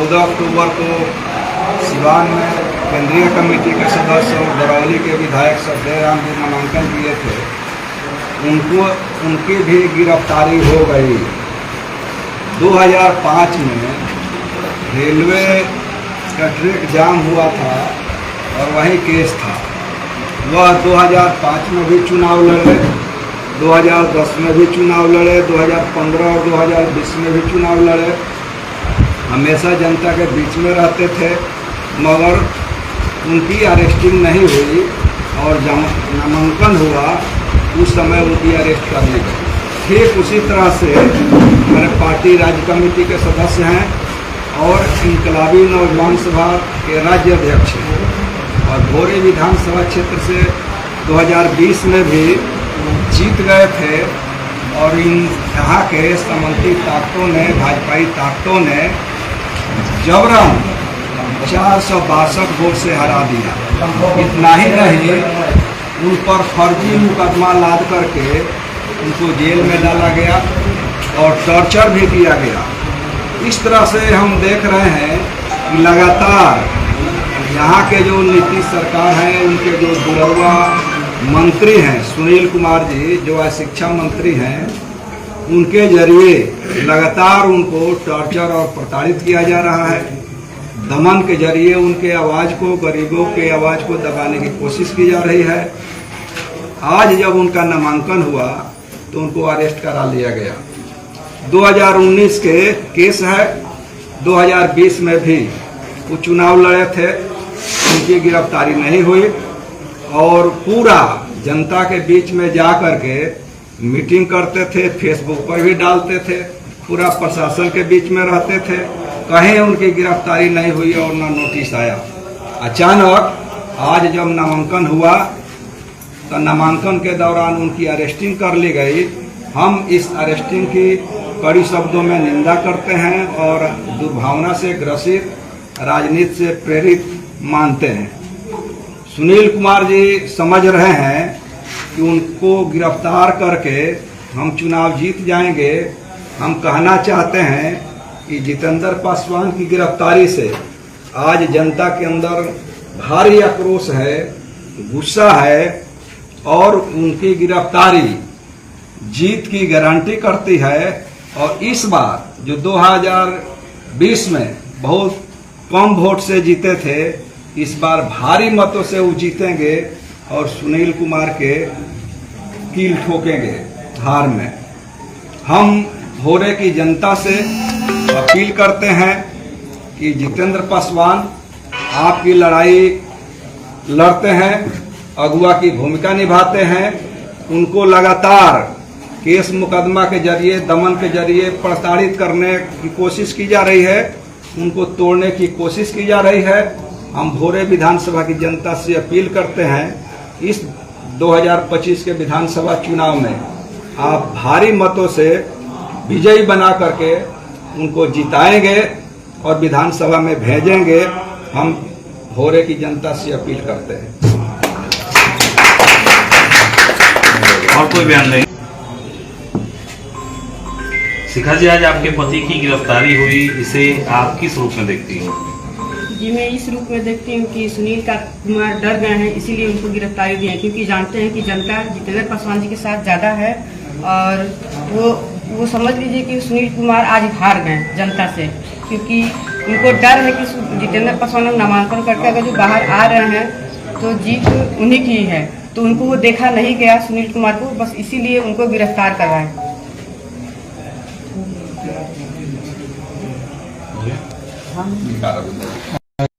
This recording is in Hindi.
14 अक्टूबर को सिवान में केंद्रीय कमेटी के सदस्य और दरौली के विधायक सफदर राम जी नामांकन किए थे, उनकी भी गिरफ्तारी हो गई। 2005 में रेलवे का ट्रैक जाम हुआ था और वही केस था। वह 2005 में भी चुनाव लड़े, 2010 में भी चुनाव लड़े, 2015 और 2020 में भी चुनाव लड़े। हमेशा जनता के बीच में रहते थे, मगर उनकी अरेस्टिंग नहीं हुई और जब नामांकन हुआ उस समय उनकी अरेस्ट कर ली गई। ठीक उसी तरह से हमारे पार्टी राज्य कमेटी के सदस्य हैं और इनकलाबी नौजवान सभा के राज्य अध्यक्ष हैं और भोरे विधानसभा क्षेत्र से 2020 में भी जीत गए थे और यहाँ के सामंती ताकतों ने, भाजपाई ताकतों ने जबरन 462 वोट से हरा दिया। इतना ही नहीं, उन पर फर्जी मुकदमा लाद करके उनको जेल में डाला गया और टॉर्चर भी किया गया। इस तरह से हम देख रहे हैं कि लगातार यहाँ के जो नीतीश सरकार है, उनके जो जुड़वा मंत्री हैं सुनील कुमार जी, जो आज शिक्षा मंत्री हैं, उनके जरिए लगातार उनको टॉर्चर और प्रताड़ित किया जा रहा है। दमन के जरिए उनके आवाज़ को, गरीबों के आवाज़ को दबाने की कोशिश की जा रही है। आज जब उनका नामांकन हुआ तो उनको अरेस्ट करा लिया गया। 2019 के केस है, 2020 में भी वो चुनाव लड़े थे, उनकी गिरफ्तारी नहीं हुई और पूरा जनता के बीच में जा कर के मीटिंग करते थे, फेसबुक पर भी डालते थे, पूरा प्रशासन के बीच में रहते थे। कहीं उनकी गिरफ्तारी नहीं हुई और ना नोटिस आया। अचानक आज जब नामांकन हुआ तो नामांकन के दौरान उनकी अरेस्टिंग कर ली गई। हम इस अरेस्टिंग की कड़ी शब्दों में निंदा करते हैं और दुर्भावना से ग्रसित, राजनीति से प्रेरित मानते हैं। सुनील कुमार जी समझ रहे हैं कि उनको गिरफ्तार करके हम चुनाव जीत जाएंगे। हम कहना चाहते हैं कि जितेंद्र पासवान की गिरफ्तारी से आज जनता के अंदर भारी आक्रोश है, गुस्सा है और उनकी गिरफ्तारी जीत की गारंटी करती है। और इस बार जो 2020 में बहुत कम वोट से जीते थे, इस बार भारी मतों से वो जीतेंगे और सुनील कुमार के कील ठोकेंगे हार में। हम भोरे की जनता से अपील करते हैं कि जितेंद्र पासवान आपकी लड़ाई लड़ते हैं, अगुवा की भूमिका निभाते हैं। उनको लगातार केस मुकदमा के जरिए, दमन के जरिए प्रताड़ित करने की कोशिश की जा रही है, उनको तोड़ने की कोशिश की जा रही है। हम भोरे विधानसभा की जनता से अपील करते हैं, इस 2025 के विधानसभा चुनाव में आप भारी मतों से विजयी बना करके उनको जिताएंगे और विधानसभा में भेजेंगे। हम भोरे की जनता से अपील करते हैं। और कोई बयान नहीं। शिखा जी, आज आपके पति की गिरफ्तारी हुई, इसे आप किस रूप में देखती हैं? जी, मैं इस रूप में देखती हूँ कि सुनील कुमार डर गए हैं, इसीलिए उनको गिरफ्तारी दी है, क्योंकि जानते हैं कि जनता जितेंद्र पासवान जी के साथ ज़्यादा है और वो समझ लीजिए कि सुनील कुमार आज हार गए जनता से, क्योंकि उनको डर है कि जितेंद्र पासवान नामांकन करके अगर जो बाहर आ रहे हैं तो जीत उन्हीं की है, तो उनको वो देखा नहीं गया सुनील कुमार को, बस इसीलिए उनको गिरफ्तार करवाए।